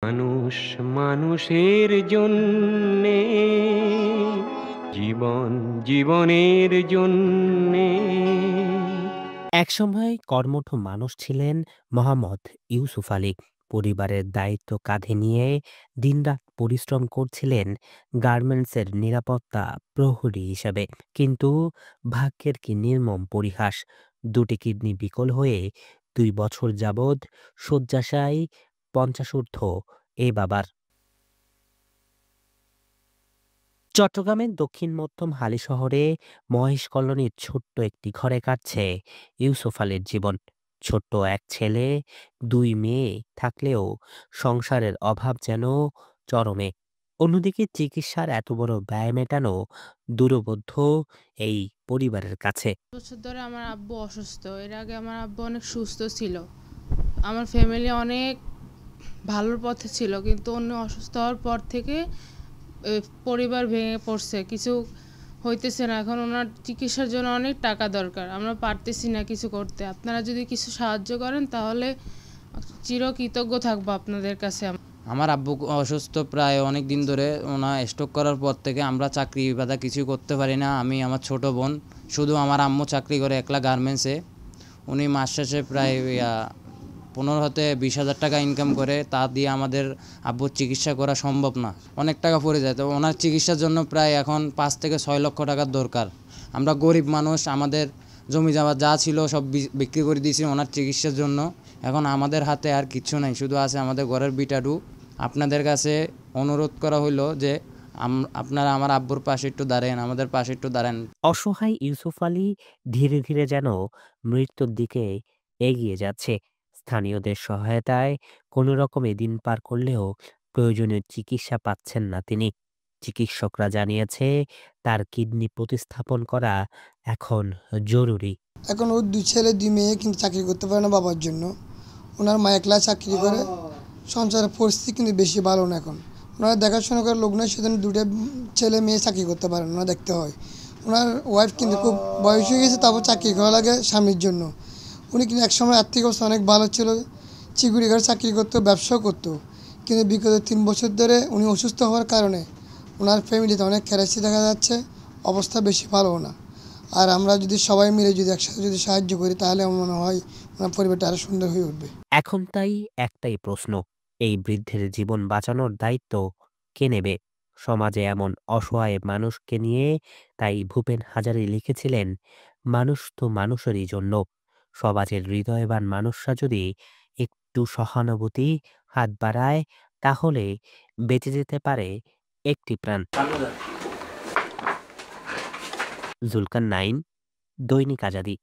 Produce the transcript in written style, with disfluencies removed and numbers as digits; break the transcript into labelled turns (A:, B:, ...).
A: মানুষ মানুষের জন্যে, জীবন জীবনের জন্যে।
B: একসময় কর্মঠ মানুষ ছিলেন মোহাম্মদ ইউসুফ আলী। পরিবারের দায়িত্ব কাঁধে নিয়ে দিনরাত পরিশ্রম করছিলেন গার্মেন্টসের নিরাপত্তা প্রহরী হিসেবে। কিন্তু ভাগ্যের কি নির্মম পরিহাস! দুটি কিডনি বিকল হয়ে ২ বছর যাবৎ শয্যাশায়ী ৫০ এ বাবার। চট্টগ্রামের দক্ষিণ মধ্যম হালিশহরে মহেশ কলোনির ছোট্ট একটি ঘরে কাটছে ইউসুফ আলীর জীবন। ছোট্ট এক ছেলে, ২ মেয়ে থাকলেও সংসারের অভাব যেন চরমে। অন্যদিকে চিকিৎসার এত বড় ব্যয় মেটানো দূরবোধ্য এই পরিবারের কাছে।
C: বছর ধরে আমার আব্বু অসুস্থ। এর আগে আমার আব্বু অনেক সুস্থ ছিল। আমার ফ্যামিলি অনেক ভালোর পথে ছিল, কিন্তু উনি অসুস্থ হওয়ার পর থেকে পরিবার ভেঙে পড়ছে, কিছু হইতেছে না। এখন ওনার চিকিৎসার জন্য অনেক টাকা দরকার, আমরা পারতেছি না কিছু করতে। আপনারা যদি কিছু সাহায্য করেন তাহলে চিরকৃতজ্ঞ থাকবো আপনাদের কাছে।
D: আমার আব্বু অসুস্থ প্রায় অনেক দিন ধরে। ওনার স্ট্রোক করার পর থেকে আমরা চাকরি বাদা কিছু করতে পারি না। আমি, আমার ছোট বোন, শুধু আমার আম্মু চাকরি করে একলা গার্মেন্টসে। উনি মাস শেষে প্রায় ১৫ থেকে ২০ হাজার টাকা ইনকাম করে। তা দিয়ে আমাদের আব্বুর চিকিৎসা করা সম্ভব না, অনেক টাকা পড়ে যায়। তো ওনার চিকিৎসার জন্য প্রায় এখন ৫ থেকে ৬ লক্ষ টাকার দরকার। আমরা গরিব মানুষ, আমাদের জমি জমা যা ছিল সব বিক্রি করে দিয়েছি ওনার চিকিৎসার জন্য। এখন আমাদের হাতে আর কিচ্ছু নাই, শুধু আছে আমাদের ঘরের বিটাডু। আপনাদের কাছে অনুরোধ করা হইলো যে আপনারা আমার আব্বুর পাশে একটু দাঁড়ান, আমাদের পাশে একটু দাঁড়ান।
B: অসহায় ইউসুফ আলী ধীরে ধীরে যেন মৃত্যুর দিকে এগিয়ে যাচ্ছে। স্থানীয়দের সহায়তায় কোনো রকমে দিন পার করলেও প্রয়োজনীয় চিকিৎসা পাচ্ছেন না তিনি। চিকিৎসকরা জানিয়েছে তার কিডনি প্রতিস্থাপন করা এখন জরুরি।
E: এখন ওর ২ ছেলে ২ মেয়ে কিন্তু চাকরি করতে পারে না বাবার জন্য। ওনার মা একলা চাকরি করে। সংসারের পরিস্থিতি কিন্তু বেশি ভালো না এখন। ওনারা দেখাশোনা করার লোক নয়, সেজন্য ২টা ছেলে মেয়ে চাকরি করতে পারে না, ওনার দেখতে হয়। ওনার ওয়াইফ কিন্তু খুব বয়স হয়ে গেছে, তারপর চাকরি করা লাগে স্বামীর জন্য। উনি কিন্তু একসময় আর্থিক অবস্থা অনেক ভালো ছিল, চিকুরি ঘরে চাকরি করতো, ব্যবসাও করতো। কিন্তু বিগত ৩ বছর ধরে উনি অসুস্থ হওয়ার কারণে ওনার ফ্যামিলিতে অনেক ক্রাইসিস দেখা যাচ্ছে, অবস্থা বেশি ভালো না। আর আমরা যদি সবাই মিলে যদি একসাথে যদি সাহায্য করি তাহলে আমার মনে হয় ওনার পরিবারটা আরও সুন্দর হয়ে উঠবে।
B: এখন তাই একটাই প্রশ্ন, এই বৃদ্ধের জীবন বাঁচানোর দায়িত্ব কে নেবে? সমাজে এমন অসহায় মানুষকে নিয়ে তাই ভূপেন হাজারি লিখেছিলেন, মানুষ তো মানুষেরই জন্য। সমাজের হৃদয়বান মানুষরা যদি একটু সহানুভূতি হাত বাড়ায়, তাহলে বেঁচে যেতে পারে একটি প্রাণ। জুলকার নাইন, দৈনিক আজাদী।